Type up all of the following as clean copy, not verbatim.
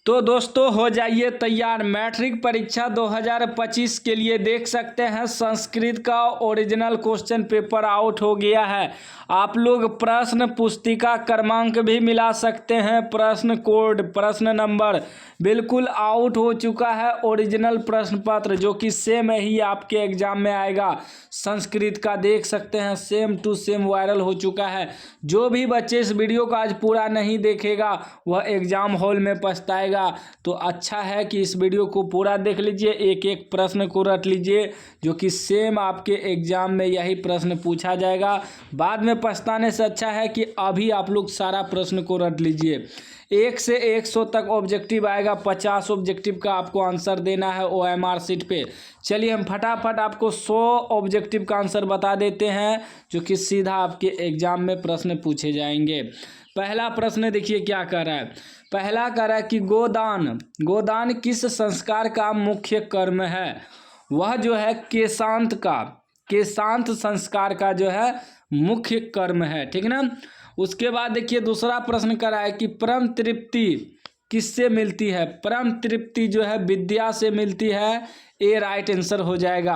तो दोस्तों हो जाइए तैयार। मैट्रिक परीक्षा 2025 के लिए देख सकते हैं संस्कृत का ओरिजिनल क्वेश्चन पेपर आउट हो गया है। आप लोग प्रश्न पुस्तिका क्रमांक भी मिला सकते हैं, प्रश्न कोड प्रश्न नंबर बिल्कुल आउट हो चुका है। ओरिजिनल प्रश्न पत्र जो कि सेम ही आपके एग्जाम में आएगा संस्कृत का, देख सकते हैं सेम टू सेम वायरल हो चुका है। जो भी बच्चे इस वीडियो को आज पूरा नहीं देखेगा वह एग्जाम हॉल में पछताएगा। तो अच्छा है कि इस वीडियो को पूरा देख लीजिए, एक एक प्रश्न को रट लीजिए जो कि सेम आपके एग्जाम में यही प्रश्न पूछा जाएगा। बाद में पछताने से अच्छा है कि अभी आप लोग सारा प्रश्न को रट लीजिए। 1 से 100 तक ऑब्जेक्टिव आएगा, 50 ऑब्जेक्टिव का आपको आंसर देना है OMR सीट पे। चलिए हम फटाफट आपको 100 ऑब्जेक्टिव का आंसर बता देते हैं जो कि सीधा आपके एग्जाम में प्रश्न पूछे जाएंगे। पहला प्रश्न देखिए क्या कह रहा है। पहला कह रहा है कि गोदान किस संस्कार का मुख्य कर्म है। वह जो है केशांत संस्कार का जो है मुख्य कर्म है, ठीक ना। उसके बाद देखिए दूसरा प्रश्न कर रहा है कि परम तृप्ति किससे मिलती है। परम तृप्ति जो है विद्या से मिलती है, ए राइट आंसर हो जाएगा।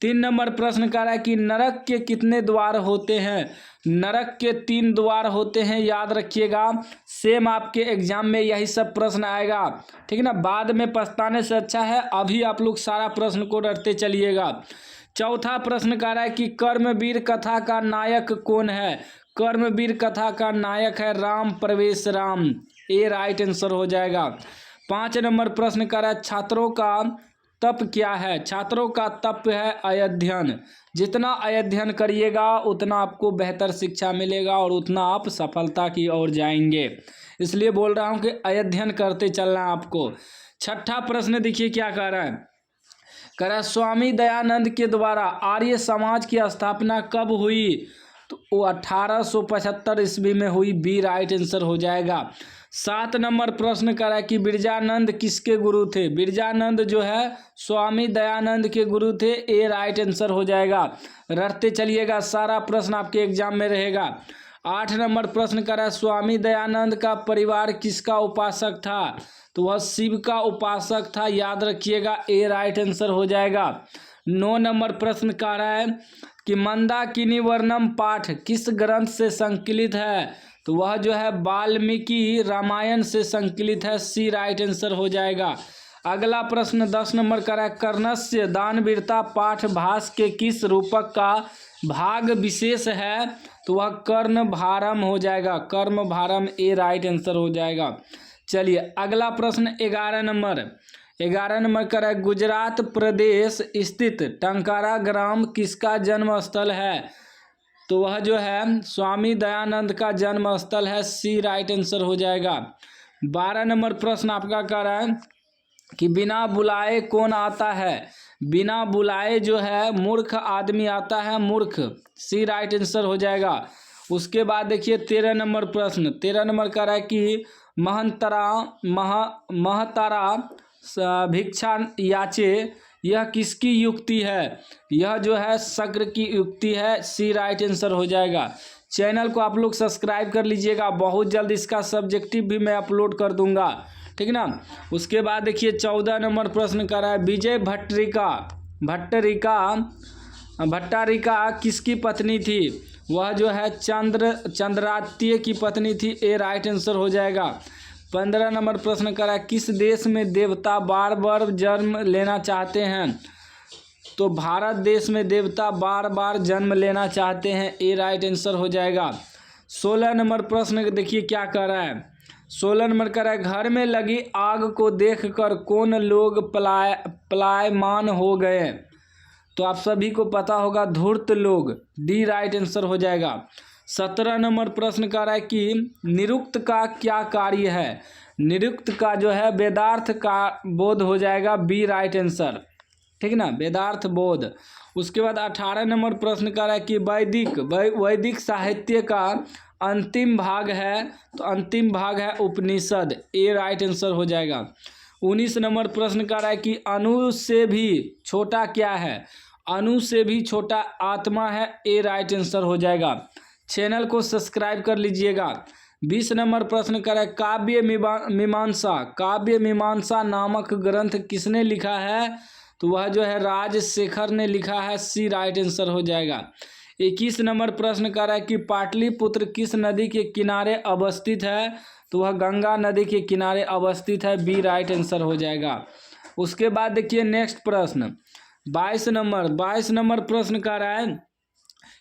3 नंबर प्रश्न कर रहा है कि नरक के कितने द्वार होते हैं। नरक के 3 द्वार होते हैं, याद रखिएगा। सेम आपके एग्जाम में यही सब प्रश्न आएगा, ठीक है ना। बाद में पछताने से अच्छा है अभी आप लोग सारा प्रश्न को रटते चलिएगा। चौथा प्रश्न कह रहा है कि कर्मवीर कथा का नायक कौन है। कर्मवीर कथा का नायक है राम प्रवेश राम, ए राइट आंसर हो जाएगा। 5 नंबर प्रश्न कर रहा है छात्रों का तप क्या है। छात्रों का तप है अध्ययन। जितना अध्ययन करिएगा उतना आपको बेहतर शिक्षा मिलेगा और उतना आप सफलता की ओर जाएंगे, इसलिए बोल रहा हूँ कि अध्ययन करते चलना है आपको। छठा प्रश्न देखिए क्या कह रहा है। कह रहा है स्वामी दयानंद के द्वारा आर्य समाज की स्थापना कब हुई। तो वो 1875 ईस्वी में हुई, बी राइट आंसर हो जाएगा। 7 नंबर प्रश्न करा है कि बिरजानंद किसके गुरु थे। बिरजानंद जो है स्वामी दयानंद के गुरु थे, ए राइट आंसर हो जाएगा। रटते चलिएगा, सारा प्रश्न आपके एग्जाम में रहेगा। 8 नंबर प्रश्न करा है स्वामी दयानंद का परिवार किसका उपासक था। तो वह शिव का उपासक था, याद रखिएगा, ए राइट आंसर हो जाएगा। 9 नंबर प्रश्न कह रहा है कि मंदाकिनी वर्णम पाठ किस ग्रंथ से संकलित है। तो वह जो है वाल्मीकि रामायण से संकलित है, सी राइट आंसर हो जाएगा। अगला प्रश्न 10 नंबर का है कर्णस्य दानवीरता पाठ भास के किस रूपक का भाग विशेष है। तो वह कर्ण भारम हो जाएगा, कर्म भारम, ए राइट आंसर हो जाएगा। चलिए अगला प्रश्न 11 नंबर का है गुजरात प्रदेश स्थित टंकारा ग्राम किसका जन्म स्थल है। तो वह जो है स्वामी दयानंद का जन्म स्थल है, सी राइट आंसर हो जाएगा। 12 नंबर प्रश्न आपका कह रहा है कि बिना बुलाए कौन आता है। बिना बुलाए जो है मूर्ख आदमी आता है, मूर्ख, सी राइट आंसर हो जाएगा। उसके बाद देखिए 13 नंबर प्रश्न, 13 नंबर कह रहा है कि महतारा भिक्षा याचे यह किसकी युक्ति है। यह जो है शक्र की युक्ति है, सी राइट आंसर हो जाएगा। चैनल को आप लोग सब्सक्राइब कर लीजिएगा, बहुत जल्द इसका सब्जेक्टिव भी मैं अपलोड कर दूंगा, ठीक ना। उसके बाद देखिए 14 नंबर प्रश्न कर रहा है विजय भट्टारिका किसकी पत्नी थी। वह जो है चंद्रात्य की पत्नी थी, ए राइट आंसर हो जाएगा। 15 नंबर प्रश्न करा किस देश में देवता बार बार जन्म लेना चाहते हैं। तो भारत देश में देवता बार बार जन्म लेना चाहते हैं, ए राइट आंसर हो जाएगा। 16 नंबर प्रश्न देखिए क्या कर रहा है। 16 नंबर कह रहा है घर में लगी आग को देखकर कौन लोग पलायमान हो गए। तो आप सभी को पता होगा धूर्त लोग, डी राइट आंसर हो जाएगा। 17 नंबर प्रश्न कह रहा है कि निरुक्त का क्या कार्य है। निरुक्त का जो है वेदार्थ का बोध हो जाएगा, बी राइट आंसर, ठीक ना, वेदार्थ बोध। उसके बाद 18 नंबर प्रश्न कह रहा है कि वैदिक साहित्य का अंतिम भाग है। तो अंतिम भाग है उपनिषद, ए राइट आंसर हो जाएगा। 19 नंबर प्रश्न कह रहा है कि अणु से भी छोटा क्या है। अणु से भी छोटा आत्मा है, ए राइट आंसर हो जाएगा। चैनल को सब्सक्राइब कर लीजिएगा। 20 नंबर प्रश्न कर है काव्य मीमांसा, काव्य मीमांसा नामक ग्रंथ किसने लिखा है? तो वह जो है राजशेखर ने लिखा है, सी राइट आंसर हो जाएगा। 21 नंबर प्रश्न कर रहा है कि पाटलिपुत्र किस नदी के किनारे अवस्थित है? तो वह गंगा नदी के किनारे अवस्थित है, बी राइट आंसर हो जाएगा। उसके बाद देखिए नेक्स्ट प्रश्न 22 नंबर प्रश्न कर रहा है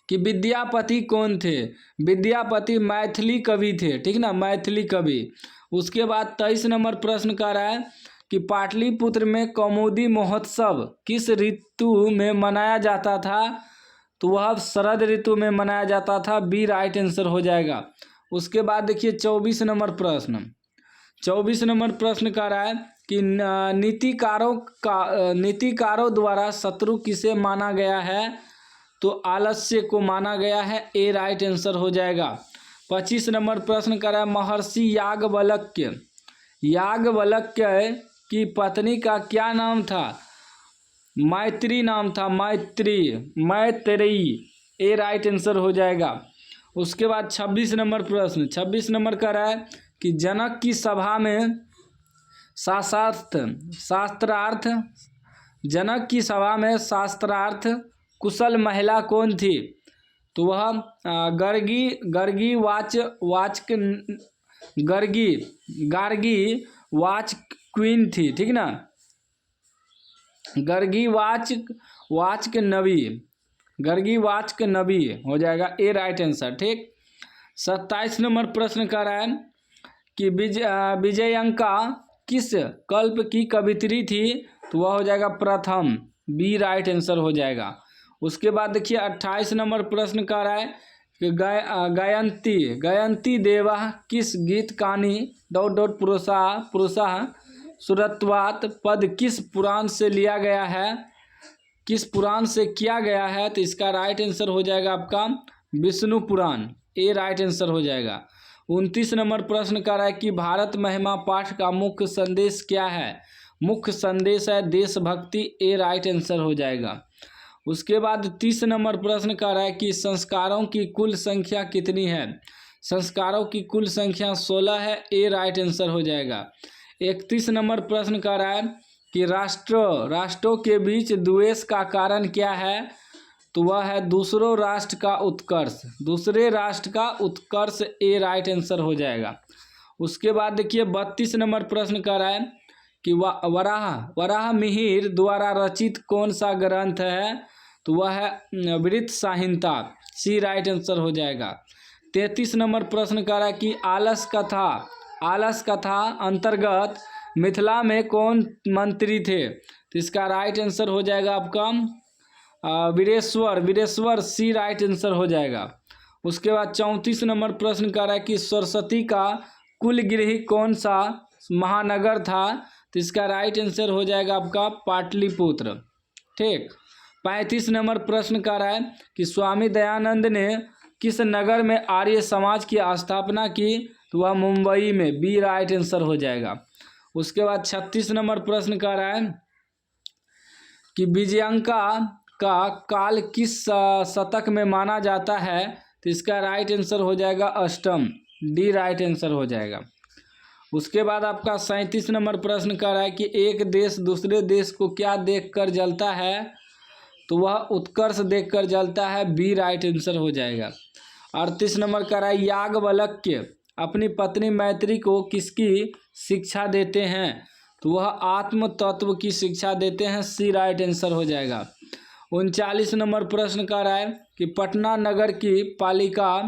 कि विद्यापति कौन थे? विद्यापति मैथिली कवि थे, ठीक ना, मैथिली कवि। उसके बाद 23 नंबर प्रश्न कर रहा है कि पाटलिपुत्र में कौमुदी महोत्सव किस ऋतु में मनाया जाता था? तो वह शरद ऋतु में मनाया जाता था, बी राइट आंसर हो जाएगा। उसके बाद देखिए 24 नंबर प्रश्न कर रहा है कि नीतिकारों द्वारा शत्रु किसे माना गया है? तो आलस्य को माना गया है, ए राइट आंसर हो जाएगा। 25 नंबर प्रश्न कर रहा है महर्षि याज्ञवल्क्य की पत्नी का क्या नाम था? मैत्री नाम था, मैत्रेयी, ए राइट आंसर हो जाएगा। उसके बाद 26 नंबर कर रहा है कि जनक की सभा में शास्त्रार्थ कुशल महिला कौन थी? तो वह गार्गी वाच क्वीन थी, ठीक ना, गर्गी वाच के नबी हो जाएगा, ए राइट आंसर, ठीक। 27 नंबर प्रश्न कर रहा है कि विजयंका किस कल्प की कवित्री थी? तो वह हो जाएगा प्रथम, बी राइट आंसर हो जाएगा। उसके बाद देखिए 28 नंबर प्रश्न कर रहा है कि गायंती देवा किस गीत कानी ... पुरुषा सुरत्वात पद किस पुराण से लिया गया है? किस पुराण से किया गया है? तो इसका राइट आंसर हो जाएगा आपका विष्णु पुराण, ए राइट आंसर हो जाएगा। 29 नंबर प्रश्न कर रहा है कि भारत महिमा पाठ का मुख्य संदेश क्या है? मुख्य संदेश है देशभक्ति, ए राइट आंसर हो जाएगा। उसके बाद 30 नंबर प्रश्न कर रहा है कि संस्कारों की कुल संख्या कितनी है? संस्कारों की कुल संख्या 16 है, ए राइट आंसर हो जाएगा। 31 नंबर प्रश्न कर रहा है कि राष्ट्रों के बीच द्वेष का कारण क्या है? तो वह है दूसरे राष्ट्र का उत्कर्ष, ए राइट आंसर हो जाएगा। उसके बाद देखिए 32 नंबर प्रश्न कर रहा है कि वराह मिहिर द्वारा रचित कौन सा ग्रंथ है? तो वह है वृत्त संहिता, सी राइट आंसर हो जाएगा। 33 नंबर प्रश्न कर रहा है कि आलस कथा अंतर्गत मिथिला में कौन मंत्री थे? तो इसका राइट आंसर हो जाएगा आपका वीरेश्वर, सी राइट आंसर हो जाएगा। उसके बाद 34 नंबर प्रश्न कर रहा है कि सरस्वती का कुलगृह कौन सा महानगर था? तो इसका राइट आंसर हो जाएगा आपका पाटलिपुत्र, ठीक। 35 नंबर प्रश्न कर रहा है कि स्वामी दयानंद ने किस नगर में आर्य समाज की स्थापना की? तो वह मुंबई में, बी राइट आंसर हो जाएगा। उसके बाद 36 नंबर प्रश्न कर रहा है कि विजयंका का काल किस शतक में माना जाता है? तो इसका राइट आंसर हो जाएगा अष्टम, डी राइट आंसर हो जाएगा। उसके बाद आपका 37 नंबर प्रश्न कर रहा है कि एक देश दूसरे देश को क्या देखकर जलता है? तो वह उत्कर्ष देखकर जलता है, बी राइट आंसर हो जाएगा। 38 नंबर कर रहा है याज्ञवल्क्य अपनी पत्नी मैत्री को किसकी शिक्षा देते हैं? तो वह आत्म तत्व की शिक्षा देते हैं, सी राइट आंसर हो जाएगा। 39 नंबर प्रश्न कर रहा है कि पटना नगर की पालिका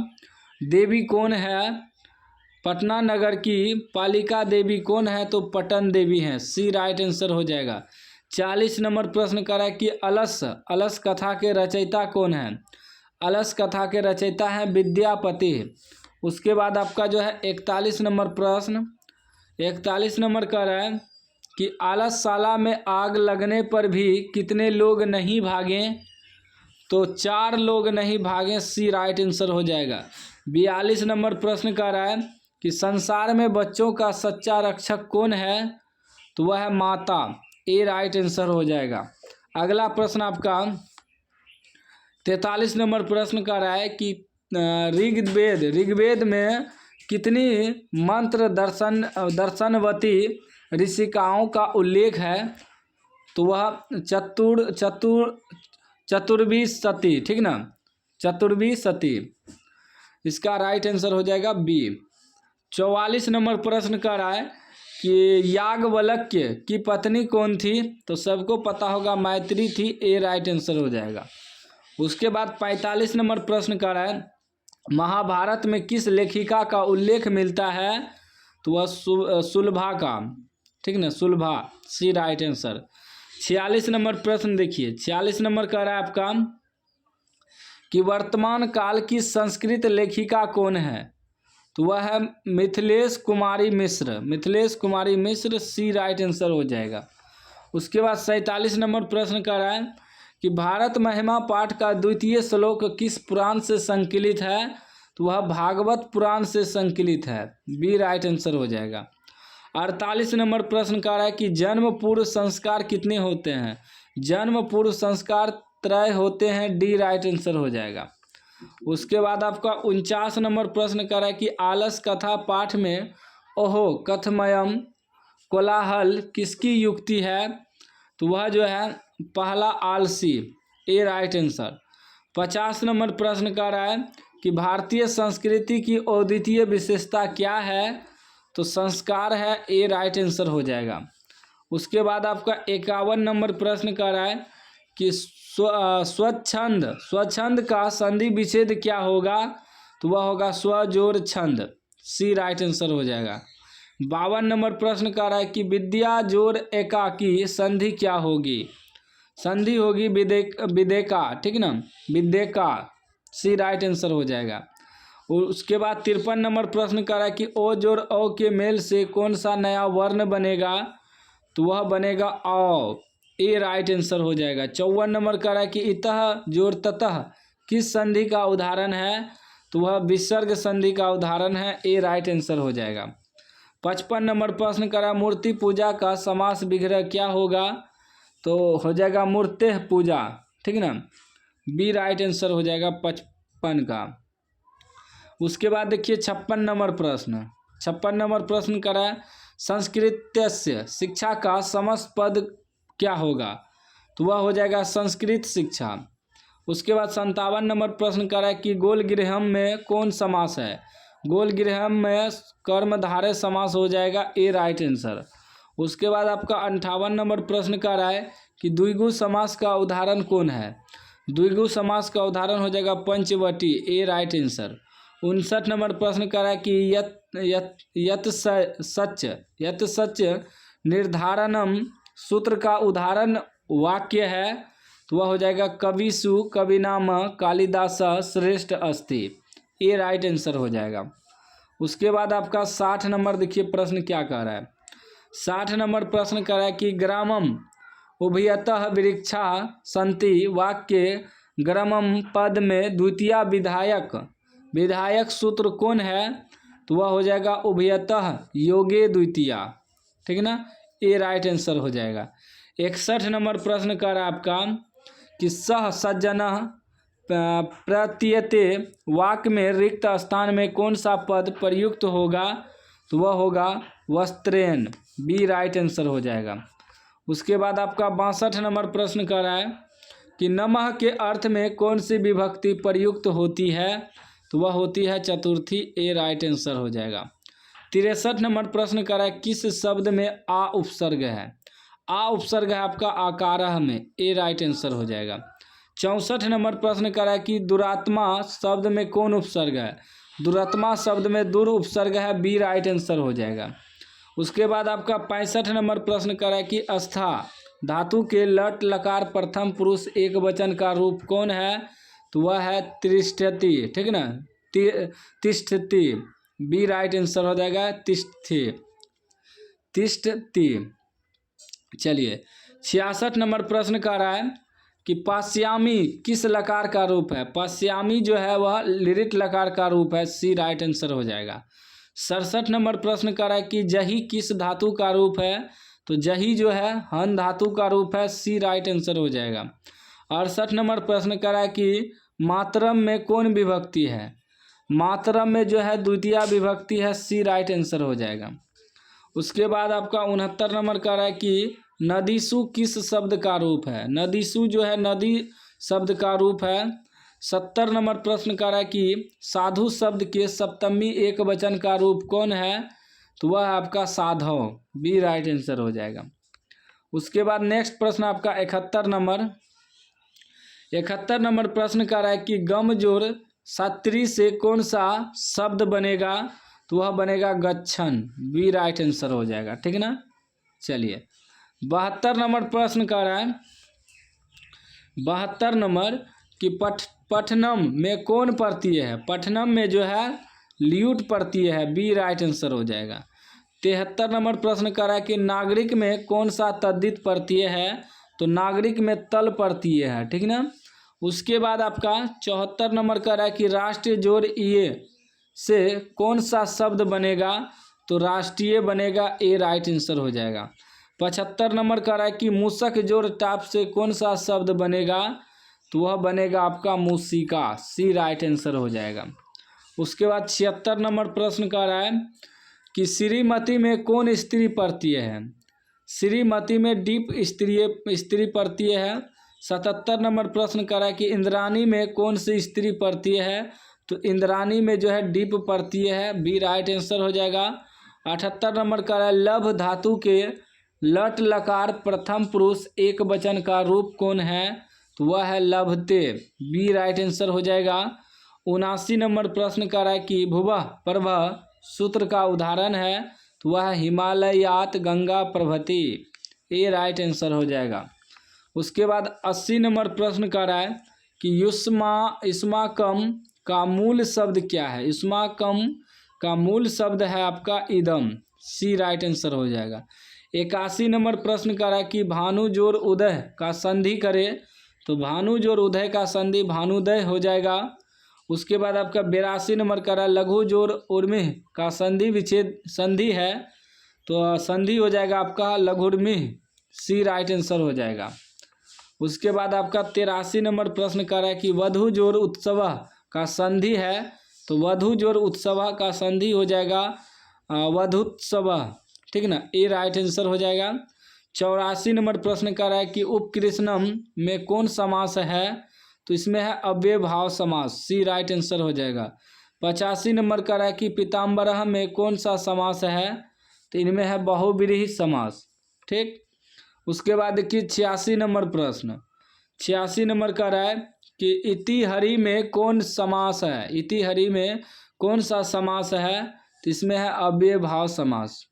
देवी कौन है? पटना नगर की पालिका देवी कौन है? तो पटन देवी हैं, सी राइट आंसर हो जाएगा। 40 नंबर प्रश्न कर रहा है कि अलस कथा के रचयिता कौन है? अलस कथा के रचयिता हैं विद्यापति। उसके बाद आपका जो है 41 नंबर कर रहा है कि आलसशाला में आग लगने पर भी कितने लोग नहीं भागे? तो 4 लोग नहीं भागे, सी राइट आंसर हो जाएगा। 42 नंबर प्रश्न कर रहा है कि संसार में बच्चों का सच्चा रक्षक कौन है? तो वह है माता, ए राइट आंसर हो जाएगा। अगला प्रश्न आपका 43 नंबर प्रश्न कर रहा है कि ऋग्वेद में कितनी मंत्र दर्शनवती ऋषिकाओं का उल्लेख है? तो वह चतुर्विंशति, ठीक ना, चतुर्विंशति। इसका राइट आंसर हो जाएगा बी। 44 नंबर प्रश्न कर रहा है कि याज्ञवल्क्य की पत्नी कौन थी? तो सबको पता होगा मैत्री थी, ए राइट आंसर हो जाएगा। उसके बाद 45 नंबर प्रश्न कर रहा है महाभारत में किस लेखिका का उल्लेख मिलता है? तो वह सुलभा का, ठीक ना, सुलभा, सी राइट आंसर। 46 नंबर प्रश्न देखिए, 46 नंबर कह रहा है आपका कि वर्तमान काल की संस्कृत लेखिका कौन है? तो वह है मिथिलेश कुमारी मिश्र, मिथिलेश कुमारी मिश्र, सी राइट आंसर हो जाएगा। उसके बाद 47 नंबर प्रश्न कर रहा है कि भारत महिमा पाठ का द्वितीय श्लोक किस पुराण से संकलित है? तो वह भागवत पुराण से संकलित है, बी राइट आंसर हो जाएगा। 48 नंबर प्रश्न कर रहा है कि जन्म पूर्व संस्कार कितने होते हैं? जन्म पूर्व संस्कार 3 होते हैं, डी राइट आंसर हो जाएगा। उसके बाद आपका 49 नंबर प्रश्न कर रहा है कि आलस कथा पाठ में ओहो कथमयम कोलाहल किसकी युक्ति है? तो वह जो है पहला आलसी, ए राइट आंसर। 50 नंबर प्रश्न कर रहा है कि भारतीय संस्कृति की अद्वितीय विशेषता क्या है? तो संस्कार है, ए राइट आंसर हो जाएगा। उसके बाद आपका 51 नंबर प्रश्न कर रहा है कि स्वच्छंद का संधि विच्छेद क्या होगा? तो वह होगा स्वजोड़ छंद, सी राइट आंसर हो जाएगा। 52 नंबर प्रश्न कर रहा है कि विद्या जोड़ एकाकी संधि क्या होगी? संधि होगी विदेका, ठीक ना, विदेका, सी राइट आंसर हो जाएगा। और उसके बाद 53 नंबर प्रश्न कर रहा है कि ओ जोड़ औ के मेल से कौन सा नया वर्ण बनेगा? तो वह बनेगा औ, ए राइट आंसर हो जाएगा। 54 नंबर कर रहा है कि इतः जोड़ ततः किस संधि का उदाहरण है? तो वह विसर्ग संधि का उदाहरण है, ए राइट आंसर हो जाएगा। 55 नंबर प्रश्न कर रहा है मूर्ति पूजा का समास विग्रह क्या होगा? तो हो जाएगा मूर्तेः पूजा, ठीक ना, बी राइट आंसर हो जाएगा 55 का। उसके बाद देखिए 56 नंबर प्रश्न, 56 नंबर प्रश्न कर रहा है संस्कृतस्य शिक्षा का समस्त पद क्या होगा? तो वह हो जाएगा संस्कृत शिक्षा। उसके बाद 57 नंबर प्रश्न कर रहा है कि गोलगृहम में कौन समास है? गोलगृहम में कर्मधारय समास हो जाएगा, ए राइट आंसर। उसके बाद आपका 58 नंबर प्रश्न कर रहा है कि द्विगु समास का उदाहरण कौन है? द्विगु समास का उदाहरण हो जाएगा पंचवटी, ए राइट आंसर। 59 नंबर प्रश्न कर रहा है कि यत सच निर्धारणम सूत्र का उदाहरण वाक्य है? तो वह हो जाएगा कविषु कविनाम कालिदास श्रेष्ठ अस्ति, ए राइट आंसर हो जाएगा। उसके बाद आपका 60 नंबर देखिए प्रश्न क्या कह रहा है। 60 नंबर प्रश्न कर रहा है कि ग्रामम उभयतः वृक्षा संति वाक्य ग्रामम पद में द्वितीय विधायक सूत्र कौन है? तो वह हो जाएगा उभयतः योगे द्वितीय, ठीक ना, ए राइट आंसर हो जाएगा। 61 नंबर प्रश्न कर रहा है आपका कि सह सज्जन प्रतीयते वाक्य में रिक्त स्थान में कौन सा पद प्रयुक्त होगा? तो वह होगा वस्त्रेण, बी राइट आंसर हो जाएगा। उसके बाद आपका 62 नंबर प्रश्न कर रहा है कि नमः के अर्थ में कौन सी विभक्ति प्रयुक्त होती है? तो वह होती है चतुर्थी, ए राइट आंसर हो जाएगा। 63 नंबर प्रश्न कर रहा है किस शब्द में आ उपसर्ग है? आ उपसर्ग है आपका आकारः में, ए राइट आंसर हो जाएगा। 64 नंबर प्रश्न कर रहा है कि दुरात्मा शब्द में कौन उपसर्ग है? दुरात्मा शब्द में दुर उपसर्ग है, बी राइट आंसर हो जाएगा। उसके बाद आपका 65 नंबर प्रश्न कर रहा है कि अस्था धातु के लट लकार प्रथम पुरुष एक वचन का रूप कौन है? तो वह है तिष्ठति, ठीक ना, तिष्ठति, बी राइट आंसर हो जाएगा, तिष्ठति। चलिए 66 नंबर प्रश्न कर रहा है कि पाश्यामी किस लकार का रूप है? पाश्यामी जो है वह लिरिट लकार का रूप है, सी राइट आंसर हो जाएगा। 67 नंबर प्रश्न कर रहा है कि जही किस धातु का रूप है? तो जही जो है हन धातु का रूप है, सी राइट आंसर हो जाएगा। 68 नंबर प्रश्न कर रहा है कि मातरम में कौन विभक्ति है? मातरम में जो है द्वितीय विभक्ति है, सी राइट आंसर हो जाएगा। उसके बाद आपका 69 नंबर का रहा है कि नदीसु किस शब्द का रूप है। नदीसु जो है नदी शब्द का रूप है। 70 नंबर प्रश्न का रहा है कि साधु शब्द के सप्तमी एक वचन का रूप कौन है, तो वह आपका साधव, बी राइट आंसर हो जाएगा। उसके बाद नेक्स्ट प्रश्न आपका 71 नंबर प्रश्न का रहा है कि गम जोड़ सात्री से कौन सा शब्द बनेगा, तो वह बनेगा गच्छन, बी राइट आंसर हो जाएगा, ठीक है ना। चलिए 72 नंबर प्रश्न का रहा है 72 नंबर कि पठनम में कौन प्रत्यय है। पठनम में जो है ल्यूट प्रत्यय है, बी राइट आंसर हो जाएगा। 73 नंबर प्रश्न कर रहा है कि नागरिक में कौन सा तद्धित प्रत्यय है, तो नागरिक में तल प्रत्यय है, ठीक ना। उसके बाद आपका 74 नंबर कर रहा है कि राष्ट्रीय जोड़ ये से कौन सा शब्द बनेगा, तो राष्ट्रीय बनेगा, ए राइट आंसर हो जाएगा। 75 नंबर कर रहा है कि मूसक जोड़ टाप से कौन सा शब्द बनेगा, तो वह बनेगा आपका मूसिका, सी राइट आंसर हो जाएगा। उसके बाद 76 नंबर प्रश्न कर रहा है कि श्रीमती में कौन स्त्री प्रत्यय है। श्रीमती में डीप स्त्री प्रत्यय है। 77 नंबर प्रश्न कर रहा है कि इंद्राणी में कौन सी स्त्री प्रत्यय है, तो इंद्राणी में जो है डीप प्रत्यय है, बी राइट आंसर हो जाएगा। 78 नंबर कर रहा है लभ धातु के लट लकार प्रथम पुरुष एक वचन का रूप कौन है, तो वह है लभते, बी राइट आंसर हो जाएगा। 79 नंबर प्रश्न कर रहा है कि भुवः प्रभः सूत्र का उदाहरण है, तो वह हिमालयात गंगा प्रभृति, ए राइट आंसर हो जाएगा। उसके बाद 80 नंबर प्रश्न कर रहा है कि युष्माकम का मूल शब्द क्या है। युष्माकम का मूल शब्द है आपका इदम, सी राइट आंसर हो जाएगा। 81 नंबर प्रश्न कर रहा है कि भानु जोड़ उदय का संधि करे, तो भानु जोड़ उदय का संधि भानुदय हो जाएगा। उसके बाद आपका 82 नंबर का रहा है लघु जोड़ उर्मिह का संधि विच्छेद संधि है, तो संधि हो जाएगा आपका लघुर्मिह, सी राइट आंसर हो जाएगा। उसके बाद आपका 83 नंबर प्रश्न कर रहा है कि वधु जोड़ उत्सव का संधि है, तो वधु जोड़ उत्सव का संधि हो जाएगा वधुत्सव, ठीक ना, ए राइट आंसर हो जाएगा। 84 नंबर प्रश्न कर रहा है कि उपकृष्णम में कौन समास है, तो इसमें है अव्ययभाव समास, सी राइट आंसर हो जाएगा। 85 नंबर का रहा है कि पीताम्बरः में कौन सा समास है, तो इनमें है बहुव्रीहि समास, ठीक। उसके बाद देखिए 86 नंबर प्रश्न 86 नंबर का रहा है कि इति हरि में कौन समास है। इति हरि में कौन सा समास है, तो इसमें है अव्ययभाव समास।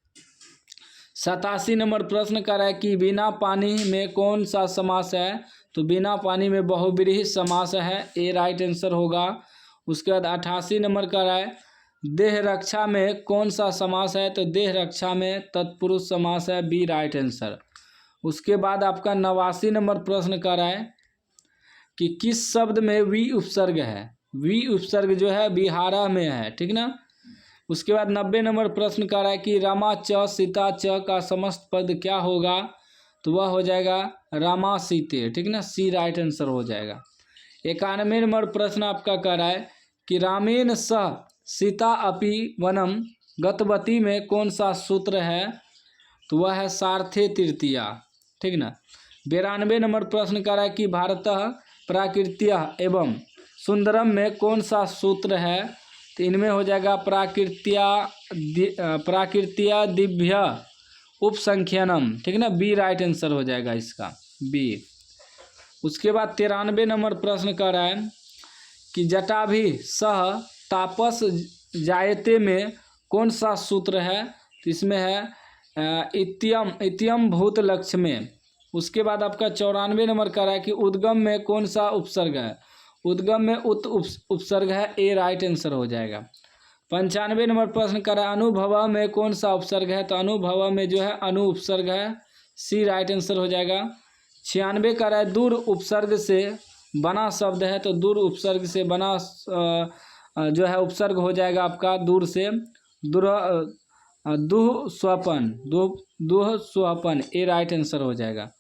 87 नंबर प्रश्न कर रहा है कि बिना पानी में कौन सा समास है, तो बिना पानी में बहुव्रीहि समास है, ए राइट आंसर होगा। उसके बाद 88 नंबर का रहा है देह रक्षा में कौन सा समास है, तो देह रक्षा में तत्पुरुष समास है, बी राइट आंसर। उसके बाद आपका 89 नंबर प्रश्न कर रहा है कि किस शब्द में वी उपसर्ग है। वी उपसर्ग जो है बिहारा में है, ठीक ना। उसके बाद 90 नंबर प्रश्न कर रहा है कि रामा च सीता च का समस्त पद क्या होगा, तो वह हो जाएगा रामा सीते, ठीक ना, सी राइट आंसर हो जाएगा। 91 नंबर प्रश्न आपका कह रहा है कि रामेण सह सीता अपि वनम गतवती में कौन सा सूत्र है, तो वह है सार्थे तृतीया, ठीक ना। 92 नंबर प्रश्न कर रहा है कि भारतः प्राकृत्य एवं सुंदरम में कौन सा सूत्र है, तो इनमें हो जाएगा प्राकृत्या दिव्य उपसंख्यानम, ठीक ना, बी राइट आंसर हो जाएगा इसका, बी। उसके बाद 93 नंबर प्रश्न कर रहा है कि जटाभि सह तापस जायते में कौन सा सूत्र है, तो इसमें है इत्यम भूत लक्ष्य में। उसके बाद आपका 94 नंबर कर रहा है कि उद्गम में कौन सा उपसर्ग है, उद्गम में उत उपसर्ग है, ए राइट आंसर हो जाएगा। 95 नंबर प्रश्न कर रहा है अनुभव में कौन सा उपसर्ग है, तो अनुभव में जो है अनु उपसर्ग है, सी राइट आंसर हो जाएगा। 96 कर रहा है दूर उपसर्ग से बना शब्द है, तो दूर उपसर्ग से बना जो है उपसर्ग हो जाएगा आपका दूर से दुह स्वपन, दुह स्वपन, ए राइट आंसर हो जाएगा।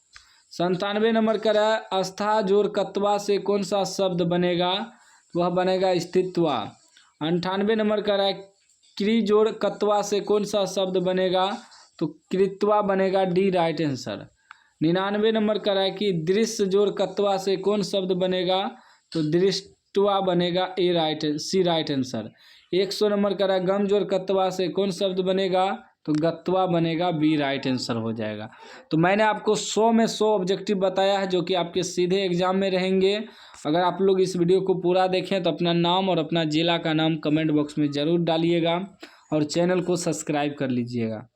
97 नंबर का रहा है अस्था जोर कत्वा से कौन सा शब्द बनेगा, वह बनेगा स्थित्वा। 98 नंबर का रहा है क्री जोड़ कत्वा से कौन सा शब्द बनेगा, तो कृत्वा बनेगा, डी राइट आंसर। 99 नंबर का रहा है कि दृश्य जोड़ कत्वा से कौन शब्द बनेगा, तो दृष्टवा बनेगा, ए राइट, सी राइट आंसर। 100 नंबर का रहा है गम जोड़ कत्वा से कौन शब्द बनेगा, तो गत्वा बनेगा, बी राइट आंसर हो जाएगा। तो मैंने आपको 100 में 100 ऑब्जेक्टिव बताया है जो कि आपके सीधे एग्जाम में रहेंगे। अगर आप लोग इस वीडियो को पूरा देखें तो अपना नाम और अपना जिला का नाम कमेंट बॉक्स में ज़रूर डालिएगा और चैनल को सब्सक्राइब कर लीजिएगा।